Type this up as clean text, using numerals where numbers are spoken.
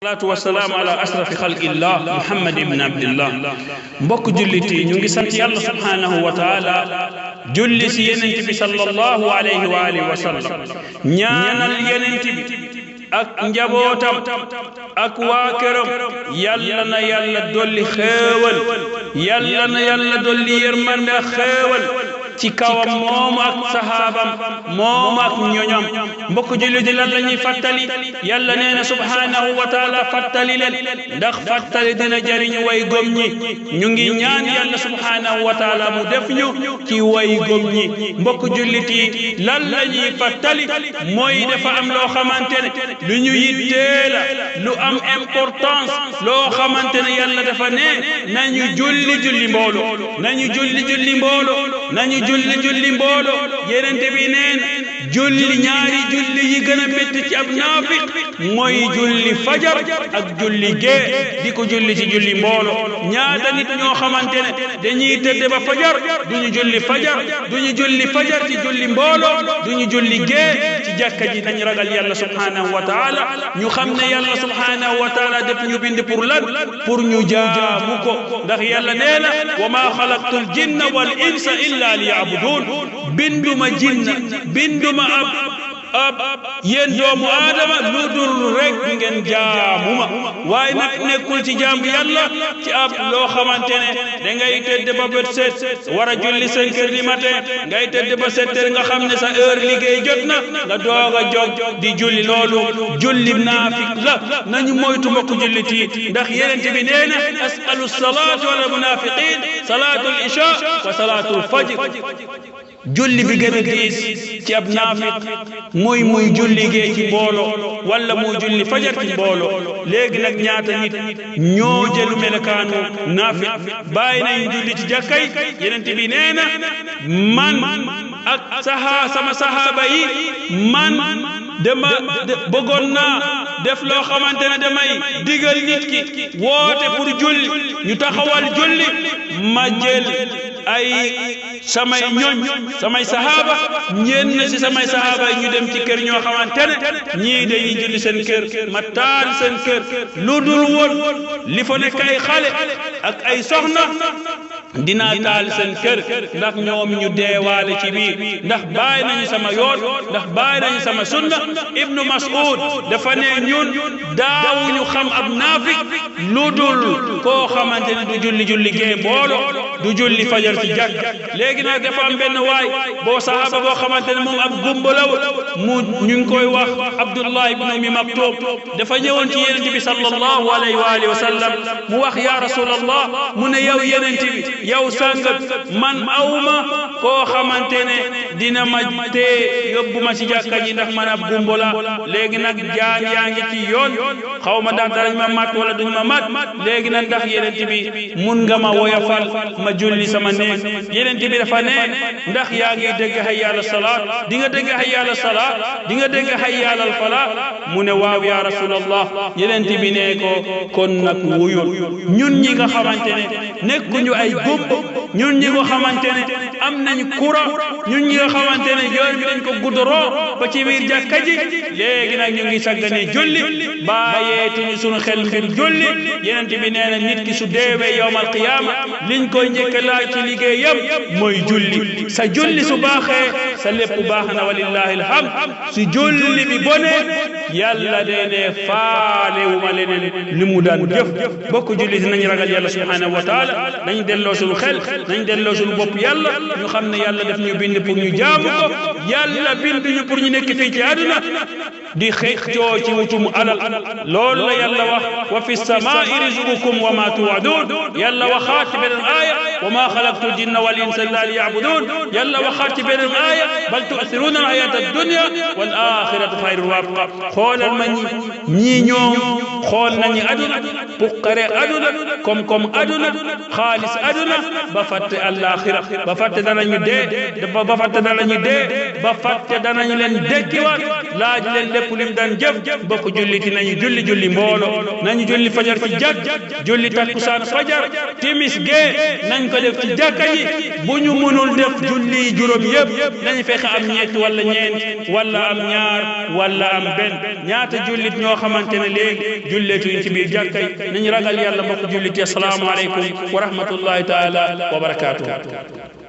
salaatu wasalaamu ala ashrafi xalqillah muhammad ibn abdillah mbokk julliti ñu ngi sant yàlla subhanahu wa taala julli si yenent bi sallallahu alayhi wa alihi wa sallam ñaanal yenent bi ak njabootam ak waa këram yàlla na yàlla dolli xéewal yàlla na yàlla dolli yërmande xéewal ci kawam moom ak sahaabam moom ak ñoñam mbokk julli di lan la ñuy fàttali yàlla nee na subhanahu wa taala fàttali leen ndax fàttali dina jariñ way gom ñi ñu ngi ñaan yàlla subhanahu wa taala mu def ñu ci way gom ñi mbokk jullit yi lan la ñuy fàttali mooy dafa am loo xamante ne lu ñu yitteela lu am importance loo xamante ne yàlla dafa ne nañu julli mbooloo nañu julli mbooloo nañu julli mbooloo yenente bi neen julli ñaari julli yi gën a métti ci ab naafiq mooy julli fajar ak julli gee di ko julli ci julli mbooloo ñaata nit ñoo xamante ne dañuy tëdd ba fajar duñu julli fajar duñu julli fajar ci julli mbooloo duñu julli gee ci jàkka ji nañ ragal yàlla subhanahu wa taala ñu xam ne yàlla subhanahu wa taala def ñu bind pour lan pour ñu jaamu ko ndax yàlla nee na wa ma xalaqtul jinna wal insa illa liya'budun binduma jinna binduma ab yéen doomu aadama lu dul rek ngeen jaamuma waaye nag nekkul ci jaamu yàlla ci ab loo xamante ne da ngay tëdd ba bët set war a julli 5 heures du matin ngay tëdd ba 7 heures nga xam ne sa heure liggéey jot na nga doog a jóg di julli loolu julli naafik la nañu moytu mbokk jullit yi ndax yenente bi nee na asalu salaatu wala munafiqin salaatul isha wa salaatul fajr julli bi gën a diis ci ab naafiq muy julli gee ci mbooloo wala muy julli fajar ci mbooloo léegi nag ñaata nit ñoo jëlu melakaanu naafiq bàyyi nañu julli ci jàkkay yenente bi nee na man ak sama sahaaba yi man dama bëggoon naa def loo xamante ne damay digal nit ki woote pour julli ñu taxawal julli ma jël ay samay ñoñ samay sahaaba ñenn ci samay sahaaba yi ñu dem ci kër ñoo xamante ne ñii dañuy julli seen kër ma taal seen kër lu dul woon li fa nekk ay xale ak ay soxna dinaa taal seen kër ndax ñoom ñu deewaale ci biir ndax bàyyi nañu sama yoon ndax bàyyi nañu sama sunna ibnu mas'ud dafa ne ñun daawuñu xam ab naafik lu dul koo xamante ne du julli gee mbooloo du julli fajar ci jàkk léegi nag dafa am benn waay boo sahaaba boo xamante ne moom ab gumbalaw mu ñu ngi koy wax abdullah ibn ummi maktum dafa ñëwoon ci yenente bi sallallahu alayhi wa alihi wa sallam mu wax ya rasulallah mu ne yow yenente bi yow sàngat man awma koo xamante ne dina ma tee yóbbu ma ci jàkka ji ndax man ab gumbola léegi nag jaan yaa ngi ci yoon xaw ma ndax darañ ma mat wala duñ ma mat léegi nag ndax yenente bi mun nga ma woyofal ma julli sama néeg yenente bi dafa ne ndax yaa ngi dégg hayya ala salaat di nga dégg hayya ala salaat di nga dégg hayya ala falaa mu ne waaw ya rasulallah yenente bi ne ko kon nag wuyul ñun ñi nga xamante ne nekkuñu ay ñun ñi nga xamante ne am nañ courant ñun ñi nga xamante ne yoon bi dañ ko gudoroo ba ci biir jàkka ji léegi nag ñu ngi saggane julli bàyyeetuñu sunu xel mbir julli yenente bi nee na nit ki su deewee yawmal qiyaama liñ koy njëkk laaj ci liggéeyam mooy julli sa julli su baaxee sa lépp baax na walillahi alhamd su julli bi bone yàlla dee ne faalewu ma leneen li mu daan jëf bokk julli nañ ragal yàlla subhanahu wa taala nañ delloo suñu xel nañ delloo suñu bopp yàlla ñu xam ne yàlla def ñu bind pour ñu jaamu ko yàlla bind ñu pour ñu nekk fii ci àdduna di xëccoo ci wutum alal loolu la yàlla wax wa fi samaa'i rizqukum wa ma tu'adun yàlla waxaat ci beneen aaya wa ma xalaqtu jinna wal insa illa liya'budun yàlla waxaat ci beneen aaya bal tu'thiruna al hayata ad-dunya wal akhiratu khayrun wa abqa xoolal ma ñii ñoom xool nañu aduna puqare aduna kom aduna xaalis aduna ba fàtte alaxira ba fàtte danañu dee ba fàtte danañu dee ba fàtte danañu leen dekkiwaat laaj leen lépp lim daan jëf bokk julliti nañu julli mbooloo nañu julli fajar ci jàkk julli takkusaan fajar timis gee nañ ko def ci jàkka yi bu ñu mënul def julli juróom yëpp nañu fexe am ñett wala ñeent wala am ñaar wala am benn ñaata jullit ñoo xamante ne léegi julleetuñ ci biir jàkka yi nañu ragal yàlla mbokk julliti assalaamu aleykum wa rahmatullahi taala wa barakaatuh